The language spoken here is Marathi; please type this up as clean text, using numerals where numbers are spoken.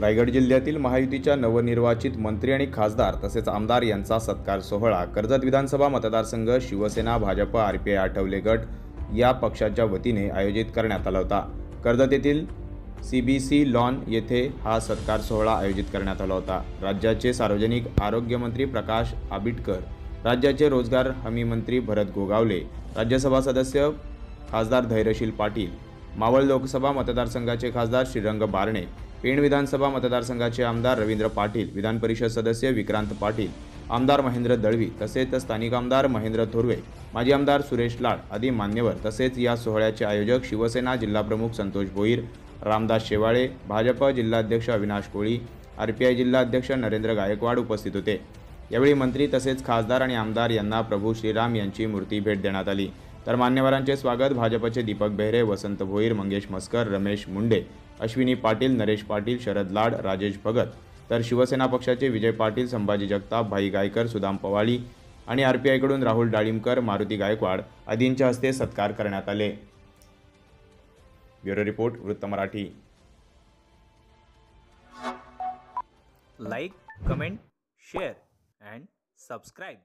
रायगड जिल्ह्यातील महायुतीच्या नवनिर्वाचित मंत्री आणि खासदार तसेच आमदार यांचा सत्कार सोहळा कर्जत विधानसभा मतदारसंघ शिवसेना भाजप आरपीआय आठवले गट या पक्षाच्या वतीने आयोजित करण्यात आला होता। कर्जत येथील सीबीसी लॉन येथे हा सत्कार सोहळा आयोजित करण्यात आला होता। राज्याचे सार्वजनिक आरोग्य मंत्री प्रकाश आबिटकर, राज्याचे रोजगार हमी मंत्री भरत गोगावले, राज्यसभा सदस्य खासदार धैर्यशील पाटील, मावळ लोकसभा मतदारसंघाचे खासदार श्रीरंग बारणे, पेण विधानसभा मतदारसंघाचे आमदार रवींद्र पाटील, विधान परिषद सदस्य विक्रांत पाटील, आमदार महेंद्र दळवी तसेच स्थानिक आमदार महेंद्र थोरवे, माजी आमदार सुरेश लाड आदी मान्यवर तसेच या सोहळ्याचे आयोजक शिवसेना जिल्हाप्रमुख संतोष भोईर, रामदास शेवाळे, भाजप जिल्हाध्यक्ष अविनाश कोळी, आरपीआय जिल्हाध्यक्ष नरेंद्र गायकवाड उपस्थित होते। यावेळी मंत्री तसेच खासदार आणि आमदार यांना प्रभू श्रीराम यांची मूर्ती भेट देण्यात आली। तर मान्यवरांचे स्वागत भाजपचे दीपक बेहरे, वसंत भोईर, मंगेश मस्कर, रमेश मुंडे, अश्विनी पाटील, नरेश पाटील, शरद लाड, राजेश भगत, तर शिवसेना पक्षाचे विजय पाटील, संभाजी जगताप, भाई गायकर, सुदाम पवाळी आणि आरपीआयकडून राहुल डाळिंबकर, मारुती गायकवाड आदींच्या हस्ते सत्कार करण्यात आले। ब्युरो रिपोर्ट, वृत्त Marathi. Like, comment, share and subscribe.